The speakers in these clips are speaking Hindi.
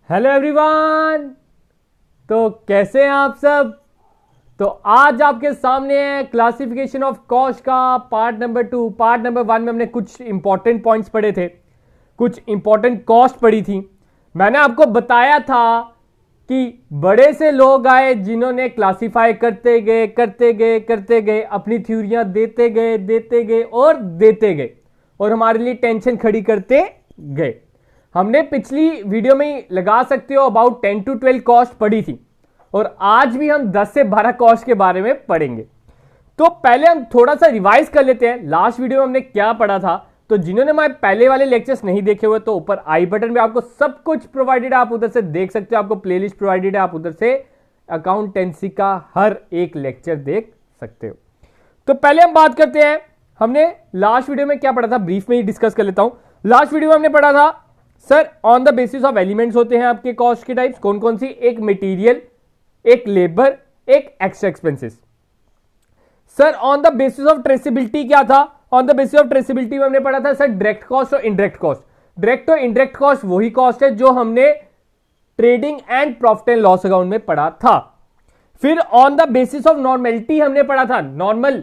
Hello everyone. तो कैसे हैं आप सब। तो आज आपके सामने है क्लासिफिकेशन ऑफ कॉस्ट का पार्ट नंबर 2। पार्ट नंबर 1 में हमने कुछ इंपॉर्टेंट पॉइंट्स पढ़े थे, कुछ इंपॉर्टेंट कॉस्ट पढ़ी थी। मैंने आपको बताया था कि बड़े से लोग आए जिन्होंने क्लासिफाई करते गए अपनी थ्योरियां देते गए और हमारे लिए टेंशन खड़ी करते गए। हमने पिछली वीडियो में लगा सकते हो अबाउट 10 to 12 कॉस्ट पढ़ी थी और आज भी हम 10 से 12 कॉस्ट के बारे में पढ़ेंगे। तो पहले हम थोड़ा सा रिवाइज कर लेते हैं लास्ट वीडियो में हमने क्या पढ़ा था। तो जिन्होंने हमारे पहले वाले लेक्चर्स नहीं देखे हुए तो ऊपर आई बटन पे आपको सब कुछ प्रोवाइडेड है, आप उधर से देख सकते हो। आपको प्लेलिस्ट प्रोवाइडेड है, आप उधर से अकाउंटेंसी का हर एक लेक्चर देख सकते हो। तो पहले हम बात करते हैं हमने लास्ट वीडियो में क्या पढ़ा था, ब्रीफ में ही डिस्कस कर लेता हूं। लास्ट वीडियो में हमने पढ़ा था sir on the basis of elements होते हैं आपके कॉस्ट के टाइप्स कौन कौन सी, एक मटेरियल, एक लेबर, एक extra expenses. Sir on the basis of traceability क्या था, on the basis of traceability में हमने पढ़ा था सर डायरेक्ट कॉस्ट और इनडायरेक्ट कॉस्ट। डायरेक्ट और इनडायरेक्ट कॉस्ट वही कॉस्ट है जो हमने trading and profit and loss account में पढ़ा था। फिर on the basis of normality हमने पढ़ा था नॉर्मल,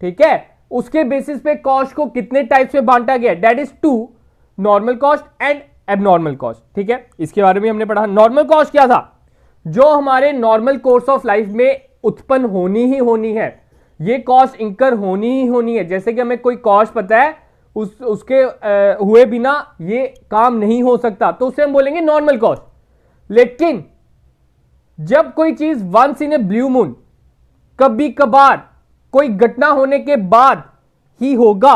ठीक है, उसके बेसिस पे कॉस्ट को कितने टाइप्स में बांटा गया, that is 2 normal cost and abnormal cost. ठीक है, इसके बारे में हमने पढ़ा। नॉर्मल कॉस्ट क्या था, जो हमारे नॉर्मल कोर्स ऑफ लाइफ में उत्पन्न होनी ही होनी है, ये कॉस्ट इंकर होनी ही होनी है। जैसे कि हमें कोई कॉस्ट पता है उसके हुए बिना ये काम नहीं हो सकता, तो उसे हम बोलेंगे नॉर्मल कॉस्ट। लेकिन जब कोई चीज once in a blue moon, कभी कभार कोई घटना होने के बाद ही होगा,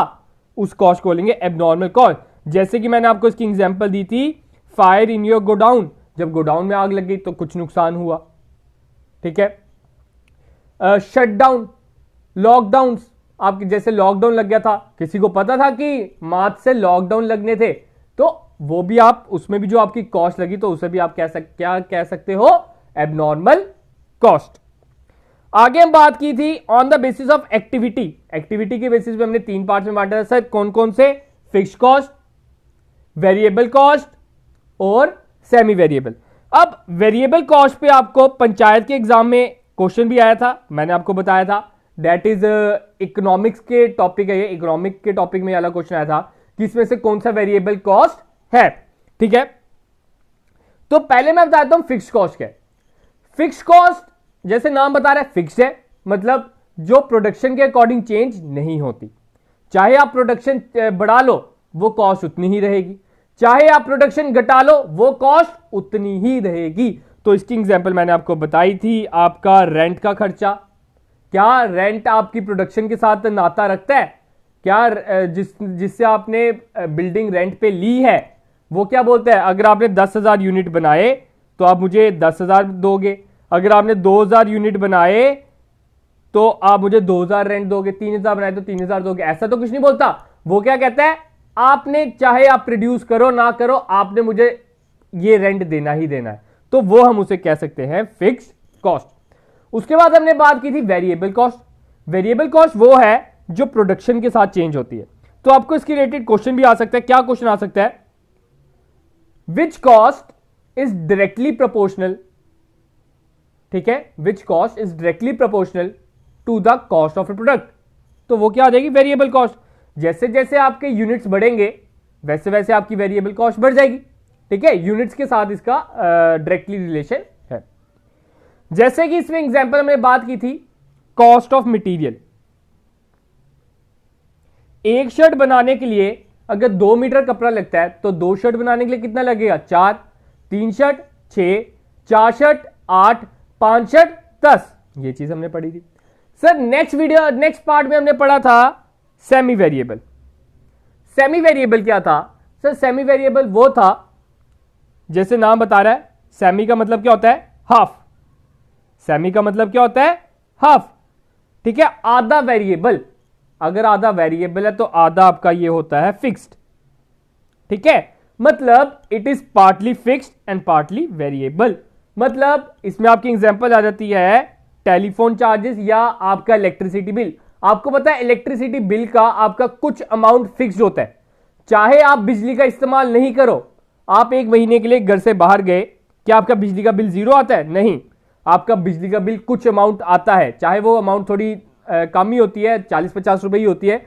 उस कॉस्ट को बोलेंगे एबनॉर्मल कॉस्ट। जैसे कि मैंने आपको इसकी एग्जांपल दी थी, फायर इन योर गोडाउन, जब गोडाउन में आग लग गई तो कुछ नुकसान हुआ। ठीक है, शटडाउन, लॉकडाउन, आपके जैसे लॉकडाउन लग गया था, किसी को पता था कि मार्च से लॉकडाउन लगने थे, तो वो भी आप उसमें भी जो आपकी कॉस्ट लगी तो उसे भी आप क्या कह सकते हो, एबनॉर्मल कॉस्ट। आगे हम बात की थी on the basis of activity. Activity के बेसिस पे हमने 3 पार्ट में बांटा था सर, कौन कौन से, फिक्स्ड कॉस्ट, वेरिएबल कॉस्ट और सेमी वेरिएबल। अब वेरिएबल कॉस्ट पे आपको पंचायत के एग्जाम में क्वेश्चन भी आया था, मैंने आपको बताया था, दैट इज इकोनॉमिक्स के टॉपिक है ये, इकोनॉमिक के टॉपिक में वाला क्वेश्चन आया था कि इसमें से कौन सा वेरिएबल कॉस्ट है। ठीक है, तो पहले मैं बताता हूं फिक्स्ड कॉस्ट क्या है। फिक्स्ड कॉस्ट जैसे नाम बता रहा है फिक्स्ड है, मतलब जो प्रोडक्शन के अकॉर्डिंग चेंज नहीं होती। चाहे आप प्रोडक्शन बढ़ा लो वो कॉस्ट उतनी ही रहेगी, चाहे आप प्रोडक्शन घटा लो वो कॉस्ट उतनी ही रहेगी। तो इसकी एग्जांपल मैंने आपको बताई थी, आपका रेंट का खर्चा। क्या रेंट आपकी प्रोडक्शन के साथ नाता रखता है? क्या जिससे आपने बिल्डिंग रेंट पे ली है वो क्या बोलता है, अगर आपने 10,000 यूनिट बनाए तो आप मुझे 10,000 दोगे, अगर आपने 2,000 यूनिट बनाए तो आप मुझे 2,000 रेंट दोगे, 3,000 बनाए तो 3,000 दोगे। ऐसा तो कुछ नहीं बोलता। वो क्या कहता है, आपने चाहे आप प्रोड्यूस करो ना करो, आपने मुझे ये रेंट देना ही देना है। तो वो हम उसे कह सकते हैं फिक्स्ड कॉस्ट। उसके बाद हमने बात की थी वेरिएबल कॉस्ट। वेरिएबल कॉस्ट वो है जो प्रोडक्शन के साथ चेंज होती है। तो आपको इसके रिलेटेड क्वेश्चन भी आ सकता है। क्या क्वेश्चन आ सकता है, which cost is directly proportional, ठीक है, which cost is directly proportional to the cost of a product. तो वो क्या आ जाएगी, वेरिएबल कॉस्ट। जैसे जैसे आपके यूनिट्स बढ़ेंगे वैसे वैसे आपकी वेरिएबल कॉस्ट बढ़ जाएगी। ठीक है, यूनिट्स के साथ इसका डायरेक्टली रिलेशन है। जैसे कि इसमें एग्जांपल हमने बात की थी कॉस्ट ऑफ मटेरियल। एक शर्ट बनाने के लिए अगर 2 मीटर कपड़ा लगता है तो 2 शर्ट बनाने के लिए कितना लगेगा, 4, 3 शर्ट 6, 4 शर्ट 8, 5 शर्ट 10। ये चीज हमने पढ़ी थी सर। नेक्स्ट पार्ट में हमने पढ़ा था सेमी वेरिएबल। सेमी वेरिएबल क्या था सर, सेमी वेरिएबल वो था, जैसे नाम बता रहा है, सेमी का मतलब क्या होता है, हाफ। सेमी का मतलब क्या होता है, हाफ। ठीक है, आधा वेरिएबल, अगर आधा वेरिएबल है तो आधा आपका ये होता है फिक्स्ड। ठीक है, मतलब it is partly fixed and partly variable. मतलब इसमें आपकी एग्जांपल आ जाती है टेलीफोन चार्जेस या आपका इलेक्ट्रिसिटी बिल। आपको पता है इलेक्ट्रिसिटी बिल का आपका कुछ अमाउंट फिक्स्ड होता है, चाहे आप बिजली का इस्तेमाल नहीं करो, आप एक महीने के लिए घर से बाहर गए, क्या आपका बिजली का बिल जीरो आता है? नहीं, आपका बिजली का बिल कुछ अमाउंट आता है, चाहे वो अमाउंट थोड़ी कम ही होती है, 40-50 रुपए ही होती है।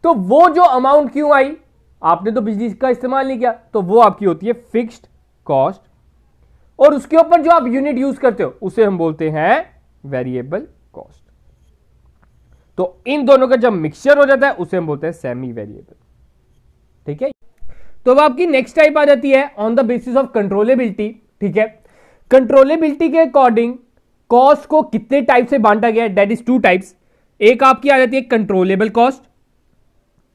तो वो जो अमाउंट क्यों आई, आपने तो बिजली का इस्तेमाल नहीं किया, तो वो आपकी होती है फिक्स्ड कॉस्ट, और उसके ऊपर जो आप यूनिट यूज करते हो उसे हम बोलते हैं वेरिएबल कॉस्ट। तो इन दोनों का जब मिक्सचर हो जाता है उसे हम बोलते हैं सेमी वेरिएबल। ठीक है, तो अब आपकी नेक्स्ट टाइप आ जाती है on the basis of controllability. ठीक है, कंट्रोलेबिलिटी के अकॉर्डिंग कॉस्ट को कितने टाइप से बांटा गया है, दैट इज 2 टाइप्स। एक आपकी आ जाती है कंट्रोलेबल कॉस्ट,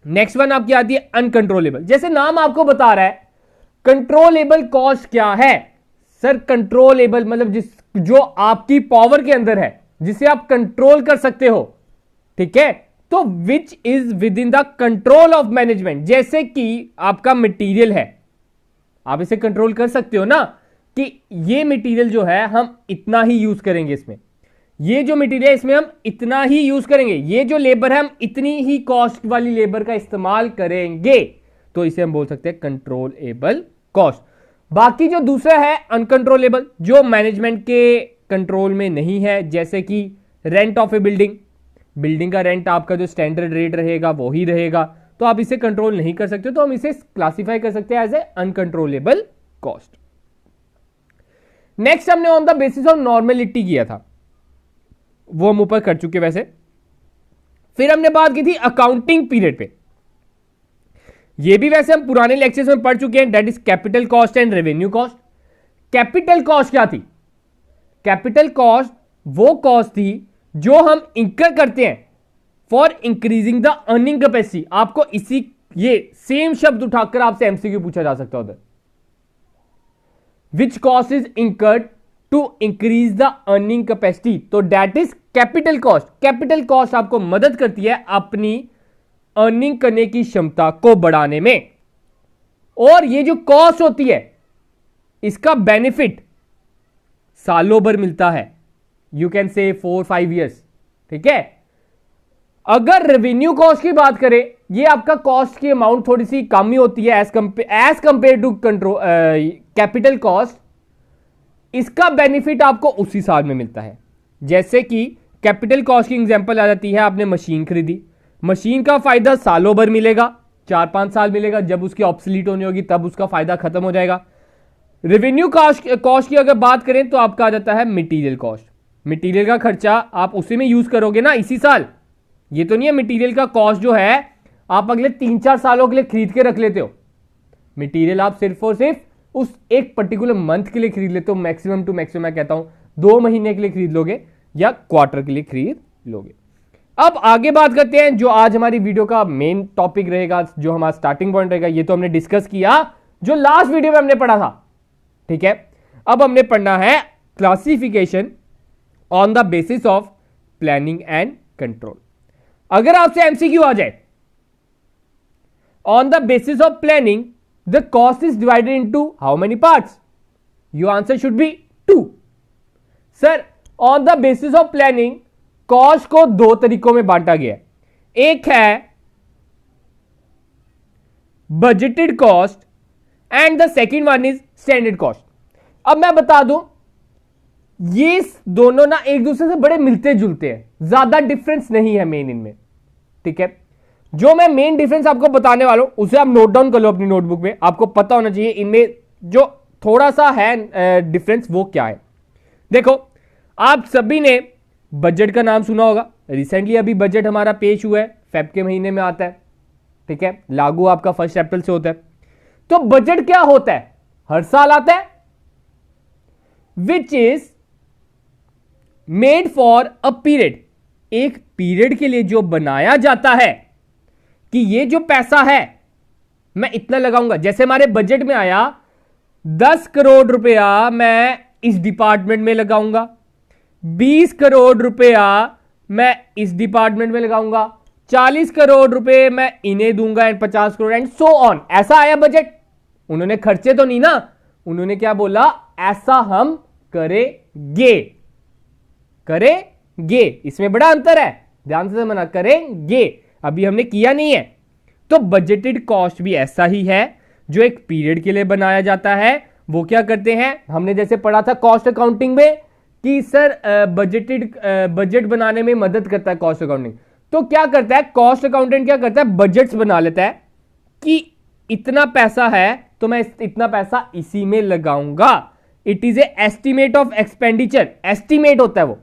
नेक्स्ट वन आपकी आती है अनकंट्रोलेबल। जैसे नाम आपको बता रहा है, कंट्रोलेबल कॉस्ट क्या है सर? कंट्रोलेबल मतलब जो आपकी पावर के अंदर है, जिसे आप कंट्रोल कर सकते हो। ठीक है, तो which is with in the control of management. जैसे कि आपका मटेरियल है, आप इसे कंट्रोल कर सकते हो ना कि ये मटेरियल जो है हम इतना ही यूज करेंगे, इसमें ये जो मटेरियल है इसमें हम इतना ही यूज करेंगे, ये जो लेबर है हम इतनी ही कॉस्ट वाली लेबर का इस्तेमाल करेंगे, तो इसे हम बोल सकते हैं कंट्रोलेबल कॉस्ट। बाकी जो दूसरा है अनकंट्रोलेबल, जो मैनेजमेंट के कंट्रोल में नहीं है, जैसे कि rent of a building, building का रेंट आपका जो स्टैंडर्ड रेट रहेगा वो ही रहेगा, तो आप इसे कंट्रोल नहीं कर सकते, तो हम इसे क्लासिफाई कर सकते हैं as a uncontrollable cost. Next हमने on the basis of normality किया था, वो हम ऊपर कर चुके वैसे। फिर हमने बात की थी अकाउंटिंग पीरियड पे, ये भी वैसे हम पुराने लेक्चर्स में पढ़ चुके हैं, that is capital cost and revenue cost. Capital cost क्या थी? कैपिटल कॉस्ट वो कॉस्ट थी जो हम इंकर करते हैं for increasing the earning capacity. आपको इसी ये सेम शब्द उठाकर आपसे एमसीक्यू पूछा जा सकता है उधर, which cost is incurred to increase the earning capacity, तो that is capital cost. Capital cost आपको मदद करती है अपनी अर्निंग करने की क्षमता को बढ़ाने में, और ये जो कॉस्ट होती है इसका बेनिफिट सालों भर मिलता है, यू कैन से 4-5 ईयर्स। ठीक है, अगर रेवेन्यू कॉस्ट की बात करें, ये आपका कॉस्ट की अमाउंट थोड़ी सी कम ही होती है as compare to control capital cost, इसका बेनिफिट आपको उसी साल में मिलता है। जैसे कि कैपिटल कॉस्ट की एग्जांपल आ जाती है, आपने मशीन खरीदी, मशीन का फायदा सालों भर मिलेगा, 4-5 साल मिलेगा, जब उसकी ऑब्सलीट होनी होगी तब उसका फायदा खत्म हो जाएगा। रेवेन्यू कॉस्ट की अगर बात करें तो आपका आ जाता है मटेरियल कॉस्ट। मटेरियल का खर्चा आप उसी में यूज करोगे ना इसी साल, ये तो नहीं है मटेरियल का कॉस्ट जो है आप अगले 3-4 सालों के लिए खरीद के रख लेते हो। मटेरियल आप सिर्फ और सिर्फ उस एक पर्टिकुलर मंथ के लिए खरीद लेते हो, मैक्सिमम टू मैक्सिमम मैं कहता हूं 2 महीने के लिए खरीद लोगे या क्वार्टर के लिए खरीद लोगे। अब आगे बात करते हैं, जो आज हमारी वीडियो का मेन टॉपिक रहेगा, जो हमारा स्टार्टिंग पॉइंट रहेगा, ये तो हमने डिस्कस किया जो लास्ट वीडियो में हमने पढ़ा था। ठीक है, अब हमने पढ़ना है classification on the basis of planning and control. अगर आपसे एमसीक्यू आ जाए on the basis of planning the cost is divided into how many parts, your answer should be 2। Sir on the basis of planning cost को 2 तरीकों में बांटा गया है, एक है budgeted cost and the second one is standard cost. अब मैं बता दूं, ये दोनों ना एक दूसरे से बड़े मिलते जुलते हैं, ज्यादा डिफरेंस नहीं है मेन इनमें। ठीक है, जो मैं मेन डिफरेंस आपको बताने वाला हूं उसे आप नोट डाउन कर लो अपनी नोटबुक में, आपको पता होना चाहिए इनमें जो थोड़ा सा है डिफरेंस वो क्या है। देखो, आप सभी ने बजट का नाम सुना होगा, रिसेंटली अभी बजट हमारा पेश हुआ है, फेब के महीने में आता है। ठीक है, लागू आपका 1 अप्रैल से होता है। तो बजट क्या होता है? हर साल आता है, which is made for a period, एक पीरियड के लिए जो बनाया जाता है कि ये जो पैसा है मैं इतना लगाऊंगा। जैसे हमारे बजट में आया 10 करोड़ रुपया मैं इस डिपार्टमेंट में लगाऊंगा, 20 करोड़ रुपया मैं इस डिपार्टमेंट में लगाऊंगा, 40 करोड़ रुपए मैं इन्हें दूंगा and 50 crore and so on. ऐसा आया बजट, उन्होंने खर्चे तो नहीं ना, उन्होंने क्या बोला, ऐसा हम करेंगे। करेंगे, इसमें बड़ा अंतर है, ध्यान से समझना, करेंगे, अभी हमने किया नहीं है। तो बजटेड कॉस्ट भी ऐसा ही है, जो एक पीरियड के लिए बनाया जाता है। वो क्या करते हैं, हमने जैसे पढ़ा था कॉस्ट अकाउंटिंग में कि सर बजट बनाने में मदद करता है कॉस्ट अकाउंटिंग। तो क्या करता है कॉस्ट अकाउंटेंट, क्या करता है बजट्स बना लेता है कि इतना पैसा है तो मैं इतना पैसा इसी में लगाऊंगा। It is a estimate of expenditure, estimate होता है वो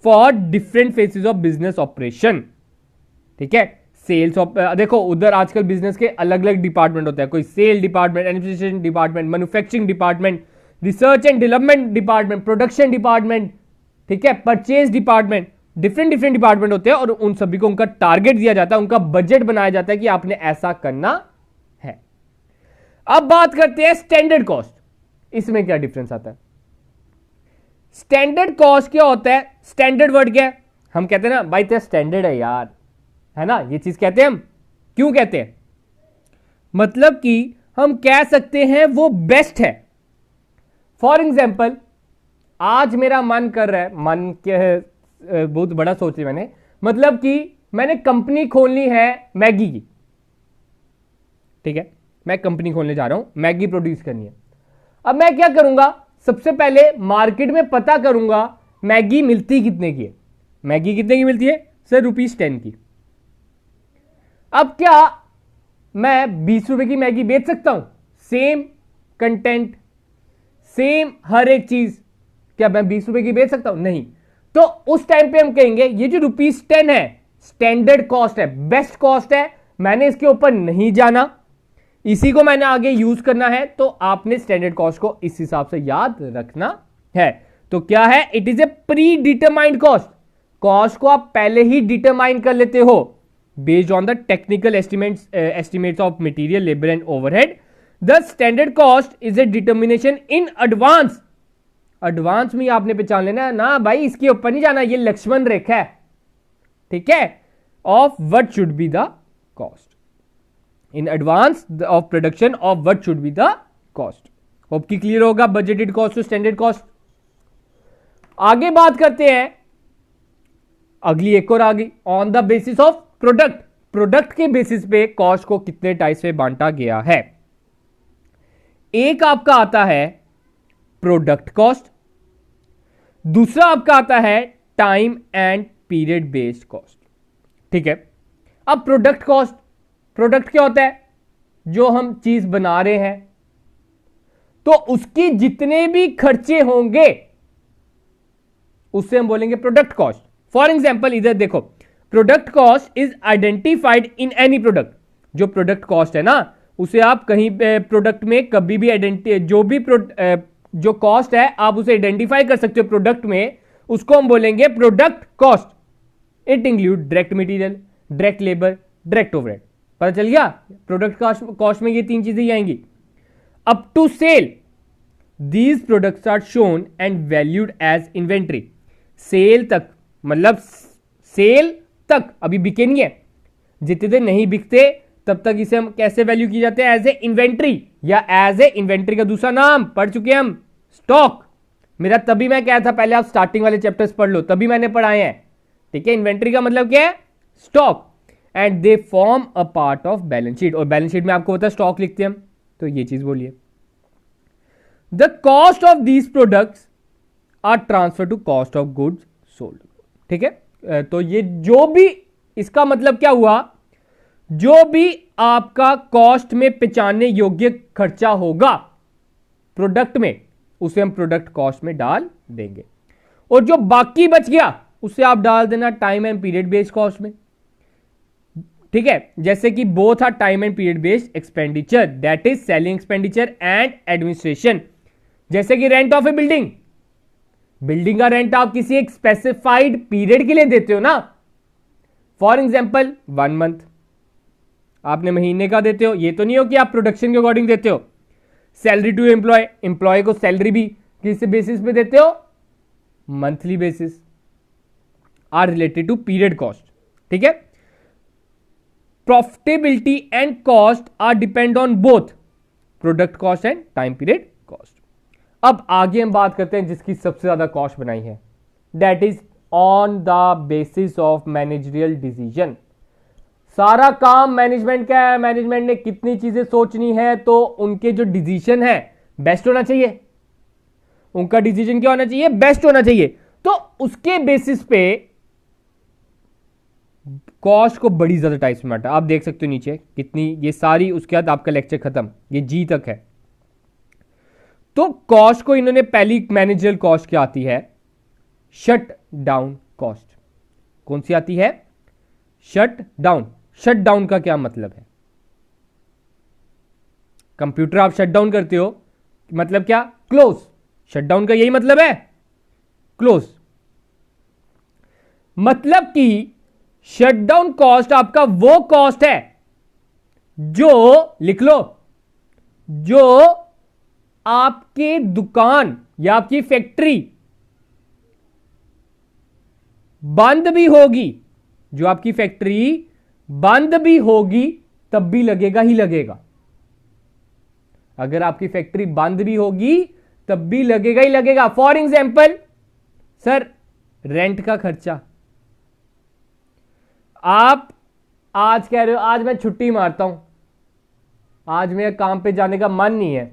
for different phases of business operation. ठीक है, सेल्स ऑफ, देखो उधर आजकल बिजनेस के अलग अलग डिपार्टमेंट होते हैं, कोई sale department, administration department, manufacturing department, research and development department, production department, ठीक है, परचेज डिपार्टमेंट, डिफरेंट डिपार्टमेंट होते हैं और उन सभी को उनका टारगेट दिया जाता है, उनका बजट बनाया जाता है कि आपने ऐसा करना है। अब बात करते हैं स्टैंडर्ड कॉस्ट, इसमें क्या डिफरेंस आता है। स्टैंडर्ड कॉस्ट क्या होता है, स्टैंडर्ड वर्ड क्या है, हम कहते हैं ना भाई तेरा स्टैंडर्ड है यार, है ना, ये चीज कहते हैं हम। क्यों कहते हैं, मतलब कि हम कह सकते हैं वो बेस्ट है। फॉर एग्जाम्पल आज मेरा मन कर रहा है, मन के बहुत बड़ा सोच लिया मैंने, मतलब कि मैंने कंपनी खोलनी है मैगी की। ठीक है, मैं कंपनी खोलने जा रहा हूं, मैगी प्रोड्यूस करनी है। अब मैं क्या करूंगा, सबसे पहले मार्केट में पता करूंगा मैगी मिलती कितने की है। मैगी कितने की मिलती है सर, ₹10 की। अब क्या मैं 20 रुपए की मैगी बेच सकता हूं, सेम कंटेंट, सेम हर एक चीज, क्या मैं 20 रुपए की बेच सकता हूं, नहीं। तो उस टाइम पे हम कहेंगे ये जो ₹10 है स्टैंडर्ड कॉस्ट है, बेस्ट कॉस्ट है, मैंने इसके ऊपर नहीं जाना, इसी को मैंने आगे यूज करना है। तो आपने स्टैंडर्ड कॉस्ट को इस हिसाब से याद रखना है। तो क्या है, it is a pre determined cost, cost को आप पहले ही डिटरमाइन कर लेते हो based on the technical estimates of material, labour and overhead. The standard cost is a determination in advance, advance में आपने पहचान लेना है ना भाई, इसके ऊपर नहीं जाना, ये लक्ष्मण रेखा है, ठीक है, of what should be the cost in advance of production of what should be the cost. Hope की क्लियर होगा budgeted cost to standard cost. आगे बात करते हैं, अगली एक और आगे, on the basis of product, product के बेसिस पे कॉस्ट को कितने टाइप्स में बांटा गया है। एक आपका आता है प्रोडक्ट कॉस्ट, दूसरा आपका आता है time and period based cost. ठीक है, अब प्रोडक्ट कॉस्ट, प्रोडक्ट क्या होता है, जो हम चीज बना रहे हैं तो उसकी जितने भी खर्चे होंगे उससे हम बोलेंगे प्रोडक्ट कॉस्ट। फॉर एग्जाम्पल इधर देखो, product cost is identified in any product, जो प्रोडक्ट कॉस्ट है ना उसे आप कहीं प्रोडक्ट में कभी भी जो कॉस्ट है आप उसे आइडेंटिफाई कर सकते हो प्रोडक्ट में, उसको हम बोलेंगे product cost. It include direct material, direct labour, direct overhead. पता चल गया, प्रोडक्ट कॉस्ट में ये तीन चीजें ही आएंगी। Up to sale, these products are shown and valued as inventory. Sale तक, मतलब सेल तक अभी बिके नहीं है, जितने दिन नहीं बिकते तब तक इसे हम कैसे वैल्यू किए जाते हैं, एज ए इन्वेंट्री, या एज ए इन्वेंट्री का दूसरा नाम पढ़ चुके हम स्टॉक। मेरा तभी मैं कहा था पहले आप स्टार्टिंग वाले चैप्टर्स पढ़ लो, तभी मैंने पढ़ाए हैं। ठीक है, इन्वेंट्री का मतलब क्या है, stock, and they form a part of balance sheet, और बैलेंस शीट में आपको होता है स्टॉक लिखते हैं हम, तो ये चीज बोलिए। The cost of these products are transfer to cost of goods sold. ठीक है, तो ये जो भी, इसका मतलब क्या हुआ, जो भी आपका कॉस्ट में पहचानने योग्य खर्चा होगा प्रोडक्ट में, उसे हम प्रोडक्ट कॉस्ट में डाल देंगे, और जो बाकी बच गया उसे आप डाल देना time and period based cost में। ठीक है, जैसे कि both are time and period based expenditure, that is selling expenditure and administration. जैसे कि rent of a building, building का रेंट आप किसी एक स्पेसिफाइड पीरियड के लिए देते हो ना, फॉर एग्जाम्पल 1 मंथ, आपने महीने का देते हो, ये तो नहीं हो कि आप प्रोडक्शन के अकॉर्डिंग देते हो। सैलरी टू एम्प्लॉय, एम्प्लॉय को सैलरी भी किस बेसिस पे देते हो, monthly basis, are related to period cost. ठीक है, profitability and cost are depend on both product cost and time period cost. अब आगे हम बात करते हैं जिसकी सबसे ज्यादा कॉस्ट बनाई है, that is on the basis of managerial decision. सारा काम मैनेजमेंट का है, मैनेजमेंट ने कितनी चीजें सोचनी है, तो उनके जो डिसीजन है बेस्ट होना चाहिए, उनका डिसीजन क्या होना चाहिए, बेस्ट होना चाहिए। तो उसके बेसिस पे कॉस्ट को बड़ी ज्यादा टाइप्स में बांटा। आप देख सकते हो नीचे कितनी, ये सारी, उसके बाद आपका लेक्चर खत्म, ये जी तक है। तो कॉस्ट को इन्होंने पहली मैनेजरल कॉस्ट क्या आती है, शट डाउन कॉस्ट। कौन सी आती है, शट डाउन। शट डाउन का क्या मतलब है, कंप्यूटर आप शट डाउन करते हो, मतलब क्या, क्लोज। शट डाउन का यही मतलब है, क्लोज। मतलब कि शटडाउन कॉस्ट आपका वो कॉस्ट है जो, लिख लो, जो आपके दुकान या आपकी फैक्ट्री बंद भी होगी, जो आपकी फैक्ट्री बंद भी होगी तब भी लगेगा ही लगेगा। अगर आपकी फैक्ट्री बंद भी होगी तब भी लगेगा ही लगेगा। फॉर एग्जाम्पल सर, रेंट का खर्चा। आप आज कह रहे हो आज मैं छुट्टी मारता हूं, आज मेरे काम पे जाने का मन नहीं है,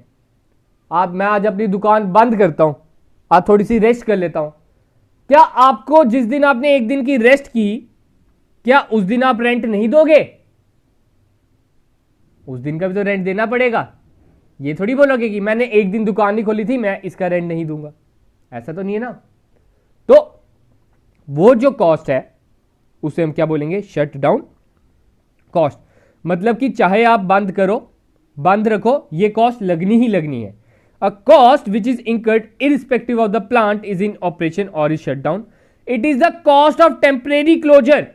मैं आज अपनी दुकान बंद करता हूं, आज थोड़ी सी रेस्ट कर लेता हूं। क्या आपको जिस दिन आपने एक दिन की रेस्ट की, क्या उस दिन आप रेंट नहीं दोगे, उस दिन का भी तो रेंट देना पड़ेगा। ये थोड़ी बोलोगे कि मैंने एक दिन दुकान नहीं खोली थी, मैं इसका रेंट नहीं दूंगा, ऐसा तो नहीं है ना। तो वो जो कॉस्ट है उसे हम क्या बोलेंगे, शट डाउन कॉस्ट। मतलब कि चाहे आप बंद करो, बंद रखो, ये कॉस्ट लगनी ही लगनी है। A cost which is incurred irrespective of the plant is in operation और is shut down, it is the cost of temporary closure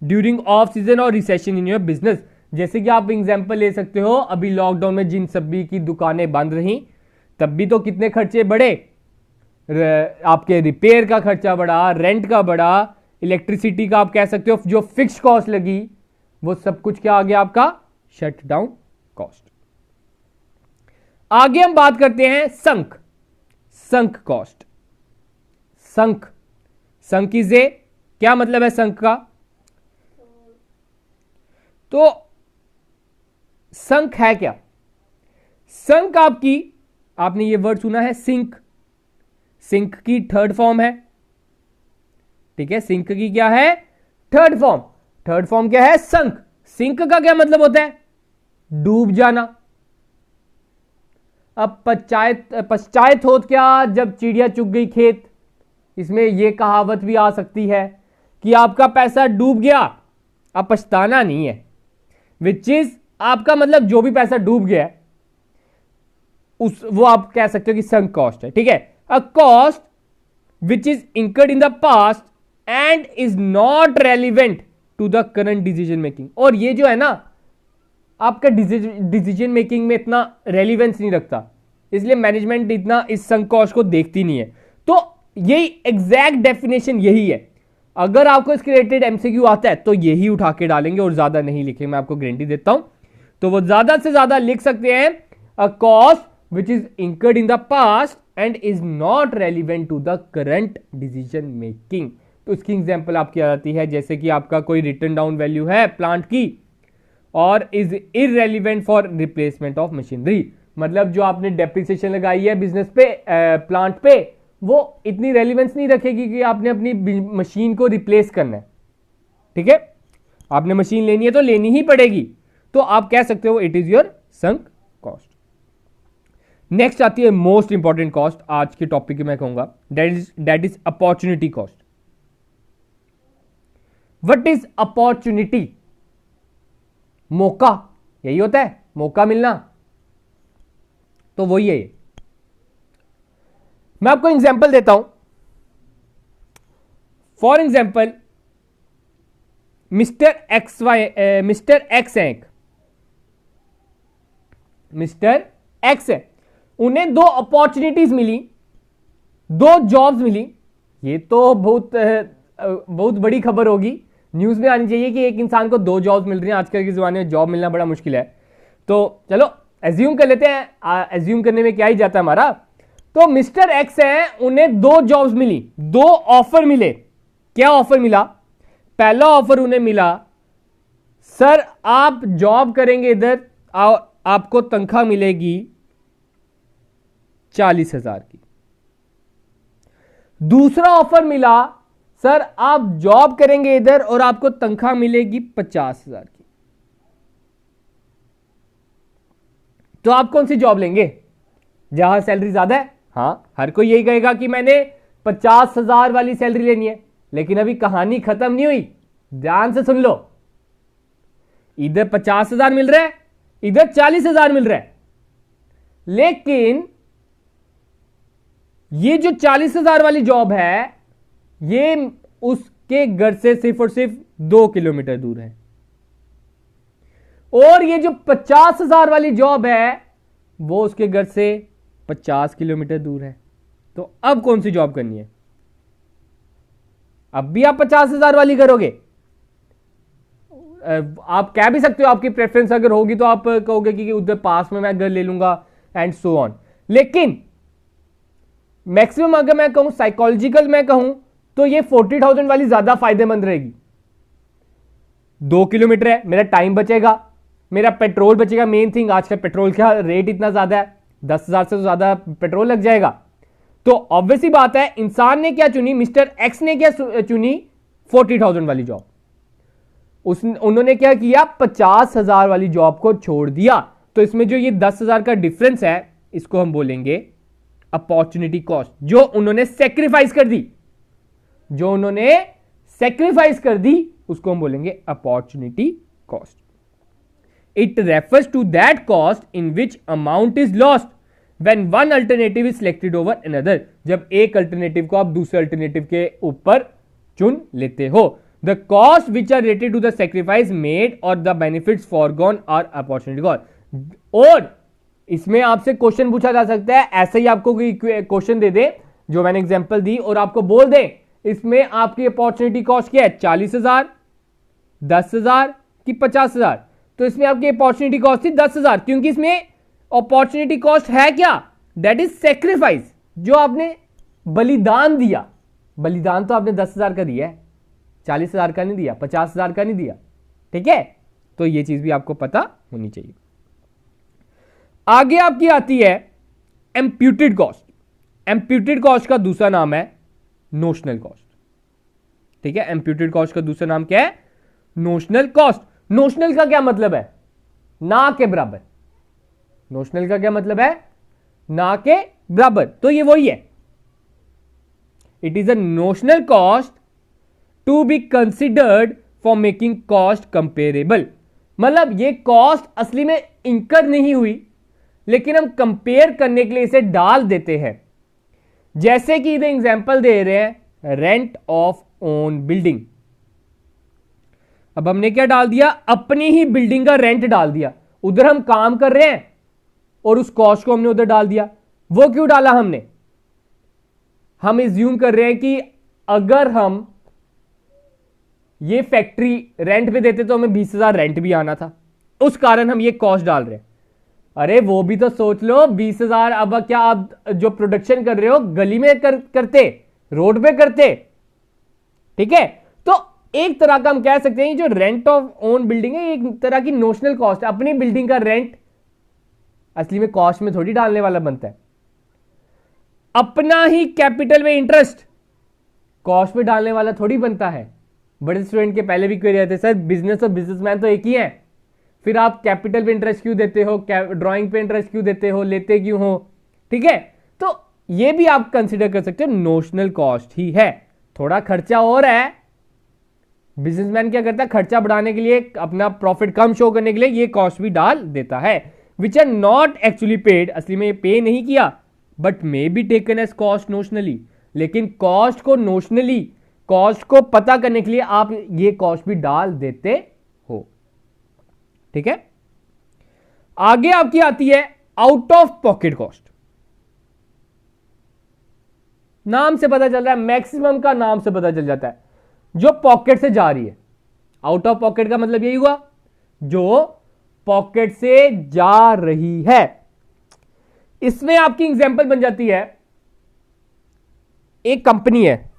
during off season और रिसेशन इन योर बिजनेस। जैसे कि आप एग्जांपल ले सकते हो, अभी लॉकडाउन में जिन सभी की दुकानें बंद रहीं, तब भी तो कितने खर्चे बढ़े, आपके रिपेयर का खर्चा बढ़ा, रेंट का बढ़ा, इलेक्ट्रिसिटी का आप कह सकते हो जो फिक्स कॉस्ट लगी, वो सब कुछ क्या आ गया आपका, शट डाउन कॉस्ट। आगे हम बात करते हैं संक, sunk cost. Sunk, sunk is a, क्या मतलब है संक का, तो संक है क्या, संक आपकी, आपने ये वर्ड सुना है सिंक, सिंक की थर्ड फॉर्म है, ठीक है, सिंक की क्या है, थर्ड फॉर्म, थर्ड फॉर्म क्या है, संक। सिंक का क्या मतलब होता है, डूब जाना। अब पश्चात होत क्या, जब चिड़िया चुग गई खेत, इसमें यह कहावत भी आ सकती है कि आपका पैसा डूब गया, अब पछताना नहीं है, विच इज आपका मतलब जो भी पैसा डूब गया वो आप कह सकते हो कि संक कॉस्ट है, ठीक है। A cost which is incurred in the past and is not relevant to the current decision making. और ये जो है ना, आपका डिसीजन मेकिंग में इतना रेलिवेंस नहीं रखता, इसलिए मैनेजमेंट इतना इस संक कॉस्ट को देखती नहीं है। तो यही एग्जैक्ट डेफिनेशन यही है। अगर आपको इसके रिलेटेड एमसीक्यू आता है तो यही उठा के डालेंगे और ज्यादा नहीं लिखेंगे, मैं आपको गारंटी देता हूं। तो वो ज्यादा से ज्यादा लिख सकते हैं a cost which is incurred in the past and is not relevant to the current decision making. तो इसकी एग्जांपल आपकी आ जाती है, जैसे कि आपका कोई रिटर्न डाउन वैल्यू है प्लांट की और is irrelevant for replacement of machinery. मतलब जो आपने डेप्रिसिएशन लगाई है बिजनेस पे, प्लांट पे, वो इतनी रेलिवेंस नहीं रखेगी कि आपने अपनी मशीन को रिप्लेस करना है, ठीक है। आपने मशीन लेनी है तो लेनी ही पड़ेगी, तो आप कह सकते हो it is your sunk cost. Next आती है मोस्ट इंपॉर्टेंट कॉस्ट आज के टॉपिक की, मैं कहूंगा that is opportunity cost. What is opportunity, मौका, यही होता है, मौका मिलना, तो वही है ये। मैं आपको एग्जांपल देता हूं। फॉर एग्जांपल मिस्टर एक्स है, मिस्टर एक्स है, उन्हें दो अपॉर्चुनिटीज मिली, दो जॉब्स मिली। ये तो बहुत बड़ी खबर होगी, न्यूज में आनी चाहिए कि एक इंसान को दो जॉब्स मिल रही हैं। आजकल के जमाने में जॉब मिलना बड़ा मुश्किल है, तो चलो एज्यूम कर लेते हैं, एज्यूम करने में क्या ही जाता है हमारा। तो मिस्टर एक्स है, उन्हें दो जॉब्स मिली, दो ऑफर मिले। क्या ऑफर मिला, पहला ऑफर उन्हें मिला, सर आप जॉब करेंगे इधर, आपको तनख्वाह मिलेगी 40,000 की। दूसरा ऑफर मिला, सर आप जॉब करेंगे इधर और आपको तनख्वाह मिलेगी 50,000 की। तो आप कौन सी जॉब लेंगे? जहां सैलरी ज्यादा है। हां, हर कोई यही कहेगा कि मैंने 50,000 वाली सैलरी लेनी है। लेकिन अभी कहानी खत्म नहीं हुई, ध्यान से सुन लो। इधर 50,000 मिल रहा है, इधर 40,000 मिल रहा है, लेकिन ये जो 40,000 वाली जॉब है, ये उसके घर से सिर्फ और सिर्फ 2 किलोमीटर दूर है। और ये जो 50,000 वाली जॉब है, वो उसके घर से 50 किलोमीटर दूर है। तो अब कौन सी जॉब करनी है? अब भी आप 50,000 वाली करोगे? आप कह भी सकते हो, आपकी प्रेफरेंस अगर होगी तो आप कहोगे कि उधर पास में मैं घर ले लूंगा एंड सो ऑन। लेकिन मैक्सिमम अगर मैं कहूं, साइकोलॉजिकल मैं कहूं, तो ये 40,000 वाली ज्यादा फायदेमंद रहेगी। 2 किलोमीटर है, मेरा टाइम बचेगा, मेरा पेट्रोल बचेगा। मेन थिंग, आजकल पेट्रोल का रेट इतना ज्यादा है, 10,000 से तो ज्यादा पेट्रोल लग जाएगा। तो ऑब्वियसली बात है, इंसान ने क्या चुनी, मिस्टर एक्स ने क्या चुनी, 40,000 वाली जॉब। उन्होंने क्या किया, 50,000 वाली जॉब को छोड़ दिया। तो इसमें जो ये 10,000 का डिफरेंस है, इसको हम बोलेंगे अपॉर्चुनिटी कॉस्ट, जो उन्होंने सेक्रीफाइस कर दी। जो उन्होंने सेक्रीफाइस कर दी उसको हम बोलेंगे opportunity cost. It refers to that cost in which amount is lost when one alternative is selected over another. जब एक अल्टरनेटिव को आप दूसरे अल्टरनेटिव के ऊपर चुन लेते हो। The cost which are related to the sacrifice made और the benefits forgone are opportunity cost. और इसमें आपसे क्वेश्चन पूछा जा सकता है, ऐसे ही आपको कोई क्वेश्चन दे दे जो मैंने एग्जांपल दी और आपको बोल दे इसमें आपकी अपॉर्चुनिटी कॉस्ट क्या है, 40,000, 10,000 कि 50,000। तो इसमें आपकी अपॉर्चुनिटी कॉस्ट थी 10,000, क्योंकि इसमें अपॉर्चुनिटी कॉस्ट है क्या, दैट इज सेक्रीफाइस, जो आपने बलिदान दिया। बलिदान तो आपने 10,000 का दिया है, 40,000 का नहीं दिया, 50,000 का नहीं दिया। ठीक है, तो ये चीज भी आपको पता होनी चाहिए। आगे आपकी आती है एम्प्यूटेड कॉस्ट। एम्प्यूटेड कॉस्ट का दूसरा नाम है नोशनल कॉस्ट। ठीक है, एम्प्यूटेड कॉस्ट का दूसरा नाम क्या है, नोशनल कॉस्ट। नोशनल का क्या मतलब है, ना के बराबर। नोशनल का क्या मतलब है, ना के बराबर। तो ये वही है, it is a notional cost to be considered for making cost comparable. मतलब ये कॉस्ट असली में इंकर नहीं हुई, लेकिन हम कंपेयर करने के लिए इसे डाल देते हैं। जैसे कि इधर एग्जांपल दे रहे हैं, रेंट ऑफ ओन बिल्डिंग। अब हमने क्या डाल दिया, अपनी ही बिल्डिंग का रेंट डाल दिया। उधर हम काम कर रहे हैं और उस कॉस्ट को हमने उधर डाल दिया। वो क्यों डाला हमने, हम इज्यूम कर रहे हैं कि अगर हम ये फैक्ट्री रेंट पे देते तो हमें 20,000 रेंट भी आना था, उस कारण हम ये कॉस्ट डाल रहे हैं। अरे वो भी तो सोच लो, 20,000 अब क्या आप जो प्रोडक्शन कर रहे हो गली में करते, रोड पे करते। ठीक है, तो एक तरह का हम कह सकते हैं जो रेंट ऑफ ओन बिल्डिंग है, एक तरह की नोशनल कॉस्ट। अपनी बिल्डिंग का रेंट असली में कॉस्ट में थोड़ी डालने वाला बनता है। अपना ही कैपिटल में इंटरेस्ट कॉस्ट में डालने वाला थोड़ी बनता है। बड़े स्टूडेंट के पहले भी क्वेरी आते, सर बिजनेस और बिजनेसमैन तो एक ही है, फिर आप कैपिटल पे इंटरेस्ट क्यों देते हो, ड्राइंग पे इंटरेस्ट क्यों देते हो, लेते क्यों हो। ठीक है, तो ये भी आप कंसीडर कर सकते हो, नोशनल कॉस्ट ही है। थोड़ा खर्चा और है, बिजनेसमैन क्या करता है, खर्चा बढ़ाने के लिए, अपना प्रॉफिट कम शो करने के लिए ये कॉस्ट भी डाल देता है। Which are not actually paid, असली में पे नहीं किया, but may be taken as cost notionally. लेकिन कॉस्ट को नोशनली, कॉस्ट को पता करने के लिए आप ये कॉस्ट भी डाल देते हो। ठीक है, आगे आपकी आती है आउट ऑफ पॉकेट कॉस्ट। नाम से पता चल रहा है, मैक्सिमम का नाम से पता चल जाता है, जो पॉकेट से जा रही है। आउट ऑफ पॉकेट का मतलब यही हुआ जो पॉकेट से जा रही है। इसमें आपकी एग्जांपल बन जाती है, एक कंपनी है,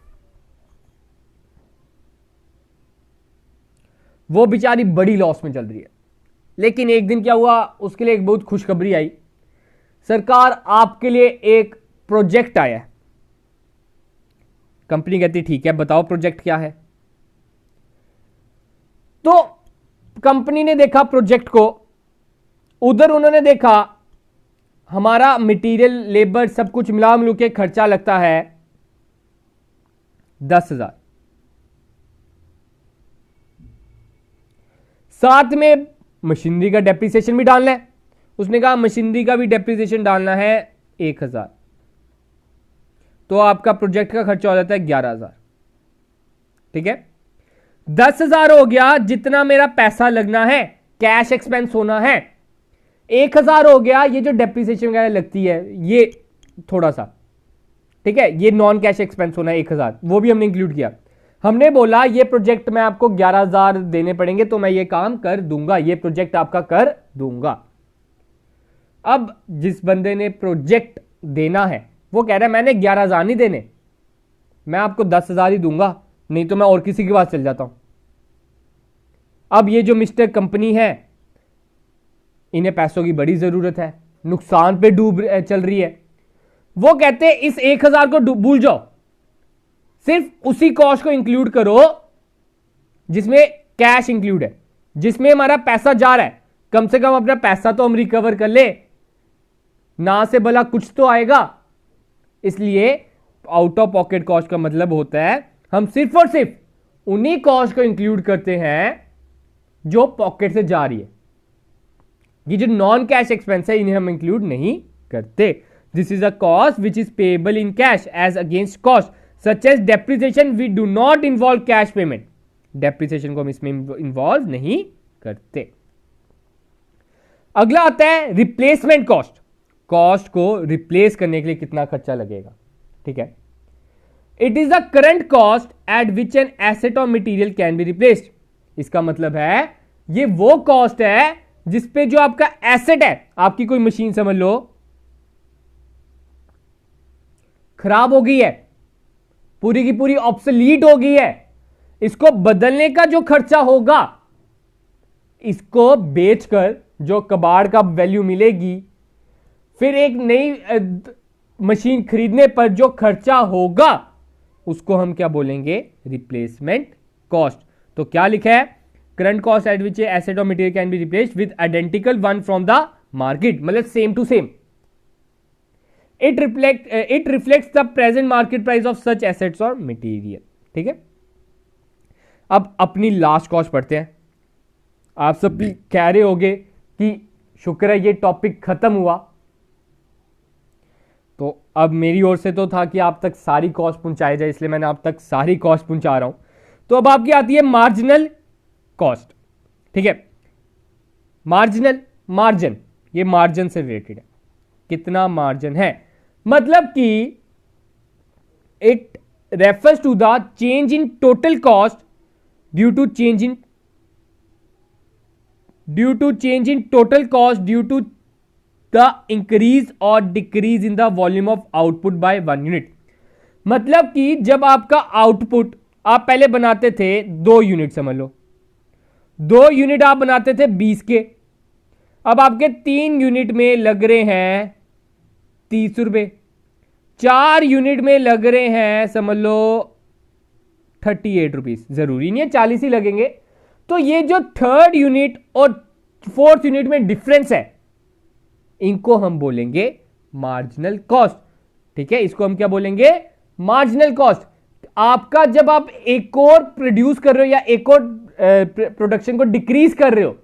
वो बेचारी बड़ी लॉस में चल रही है। लेकिन एक दिन क्या हुआ, उसके लिए एक बहुत खुशखबरी आई, सरकार आपके लिए एक प्रोजेक्ट आया है। कंपनी कहती ठीक है बताओ प्रोजेक्ट क्या है। तो कंपनी ने देखा प्रोजेक्ट को, उधर उन्होंने देखा हमारा मटेरियल लेबर सब कुछ मिला मिलू के खर्चा लगता है 10,000, साथ में मशीनरी का डेप्रिसिएशन भी डालना है। उसने कहा मशीनरी का भी डेप्रिसिएशन डालना है 1,000, तो आपका प्रोजेक्ट का खर्चा हो जाता है 11,000। ठीक है, 10,000 हो गया जितना मेरा पैसा लगना है, कैश एक्सपेंस होना है। 1,000 हो गया ये जो डेप्रिसिएशन वगैरह लगती है ये थोड़ा सा, ठीक है, ये नॉन कैश एक्सपेंस होना है 1,000, वो भी हमने इंक्लूड किया। हमने बोला ये प्रोजेक्ट में आपको 11,000 देने पड़ेंगे तो मैं ये काम कर दूंगा, ये प्रोजेक्ट आपका कर दूंगा। अब जिस बंदे ने प्रोजेक्ट देना है वो कह रहा है मैंने 11,000 नहीं देने, मैं आपको 10,000 ही दूंगा, नहीं तो मैं और किसी के पास चल जाता हूं। अब ये जो मिस्टर कंपनी है इन्हें पैसों की बड़ी जरूरत है, नुकसान पे डूब चल रही है। वो कहते हैं इस 1,000 को भूल जाओ, सिर्फ उसी कॉस्ट को इंक्लूड करो जिसमें कैश इंक्लूड है, जिसमें हमारा पैसा जा रहा है। कम से कम अपना पैसा तो हम रिकवर कर ले, ना से भला कुछ तो आएगा। इसलिए आउट ऑफ पॉकेट कॉस्ट का मतलब होता है हम सिर्फ और सिर्फ उन्हीं कॉस्ट को इंक्लूड करते हैं जो पॉकेट से जा रही है। ये जो नॉन कैश एक्सपेंस है इन्हें हम इंक्लूड नहीं करते। This is a cost which is payable in cash as against cost such as depreciation, we do not involve cash payment. Depreciation को हम इसमें इन्वॉल्व नहीं करते। अगला आता है रिप्लेसमेंट कॉस्ट। कॉस्ट को रिप्लेस करने के लिए कितना खर्चा लगेगा। ठीक है, it is the current cost at which an asset और मटीरियल कैन बी रिप्लेस्ड। इसका मतलब है ये वो कॉस्ट है जिसपे जो आपका एसेट है, आपकी कोई मशीन समझ लो खराब हो गई है, पूरी की पूरी ऑब्सोलीट हो गई है, इसको बदलने का जो खर्चा होगा, इसको बेचकर जो कबाड़ का वैल्यू मिलेगी, फिर एक नई मशीन खरीदने पर जो खर्चा होगा उसको हम क्या बोलेंगे, रिप्लेसमेंट कॉस्ट। तो क्या लिखा है, current cost at which asset और material can be replaced with identical one from the market, मतलब same to same. It reflects the present market price of such assets और मटेरियल। ठीक है, अब अपनी लास्ट कॉस्ट पढ़ते हैं। आप सब भी कह रहे होंगे कि शुक्र है ये टॉपिक खत्म हुआ। तो अब मेरी ओर से तो था कि आप तक सारी कॉस्ट पहुंचाई जाए, इसलिए मैंने आप तक सारी कॉस्ट पहुंचा रहा हूं। तो अब आपकी आती है मार्जिनल कॉस्ट। ठीक है, मार्जिनल, मार्जिन, ये मार्जिन से रिलेटेड है, कितना मार्जिन है, मतलब कि it refers to the change in total cost due to change in total cost due to the increase और decrease in the volume of output by 1 unit. मतलब कि जब आपका आउटपुट आप पहले बनाते थे 2 यूनिट, समझ लो 2 यूनिट आप बनाते थे 20 के, अब आपके 3 यूनिट में लग रहे हैं 30 रुपए, 4 यूनिट में लग रहे हैं समझ लो 38 रुपीज, जरूरी नहीं है 40 ही लगेंगे। तो ये जो 3rd यूनिट और 4th यूनिट में डिफरेंस है, इनको हम बोलेंगे मार्जिनल कॉस्ट। ठीक है, इसको हम क्या बोलेंगे, मार्जिनल कॉस्ट। आपका जब आप एक और प्रोड्यूस कर रहे हो या एक और प्रोडक्शन को डिक्रीज कर रहे हो,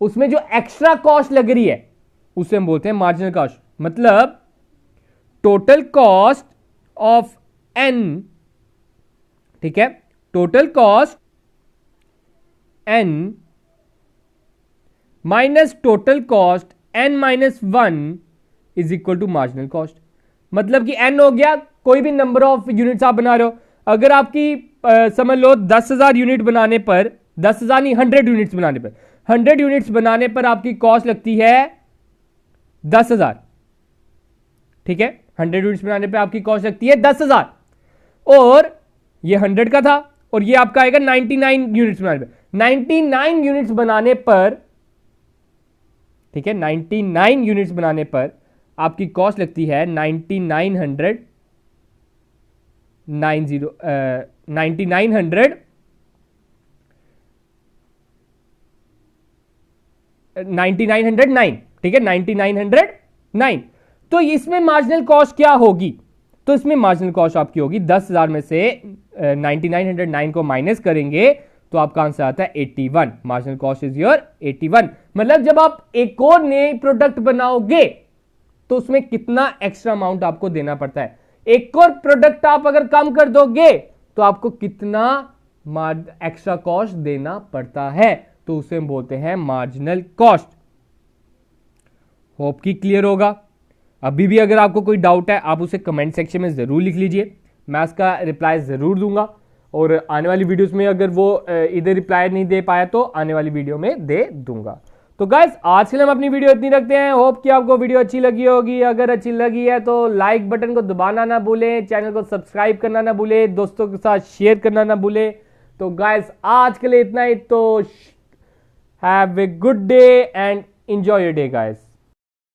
उसमें जो एक्स्ट्रा कॉस्ट लग रही है उसे हम बोलते हैं मार्जिनल कॉस्ट। मतलब टोटल कॉस्ट ऑफ एन, ठीक है, total cost N minus total cost n minus 1 is equal to marginal cost. मतलब कि n हो गया कोई भी नंबर ऑफ यूनिट्स आप बना रहे हो। अगर आपकी समझ लो 10,000 यूनिट बनाने पर, 10,000 नहीं 100 यूनिट्स बनाने पर, 100 यूनिट्स बनाने पर आपकी कॉस्ट लगती है 10,000। ठीक है, 100 यूनिट्स बनाने पर आपकी कॉस्ट लगती है 10,000, और ये 100 का था और ये आपका आएगा 99 यूनिट्स बनाने पर। 99 यूनिट्स बनाने पर, ठीक है, 99 यूनिट्स बनाने पर आपकी कॉस्ट लगती है 9900 9909, ठीक है, 9909। तो इसमें मार्जिनल कॉस्ट क्या होगी? तो इसमें मार्जिनल कॉस्ट आपकी होगी 10,000 में से 9909 को माइनस करेंगे तो आपका आंसर आता है 81। Marginal cost is your 81। मतलब जब आप एक और नए प्रोडक्ट बनाओगे तो उसमें कितना एक्स्ट्रा अमाउंट आपको देना पड़ता है। एक और प्रोडक्ट आप अगर कम कर दोगे तो आपको कितना एक्स्ट्रा कॉस्ट देना पड़ता है, तो उसे हम बोलते हैं मार्जिनल कॉस्ट। होप कि क्लियर होगा। अभी भी अगर आपको कोई डाउट है आप उसे कमेंट सेक्शन में जरूर लिख लीजिए, मैं उसका रिप्लाई जरूर दूंगा। और आने वाली वीडियोस में अगर वो इधर रिप्लाई नहीं दे पाया तो आने वाली वीडियो में दे दूंगा। तो गाइस आज के लिए हम अपनी वीडियो इतनी रखते हैं। होप कि आपको वीडियो अच्छी लगी होगी। अगर अच्छी लगी है तो लाइक बटन को दबाना ना भूलें, चैनल को सब्सक्राइब करना ना भूलें, दोस्तों के साथ शेयर करना ना भूलें। तो गाइस आज के लिए इतना ही। तो have a good day and enjoy your day guys.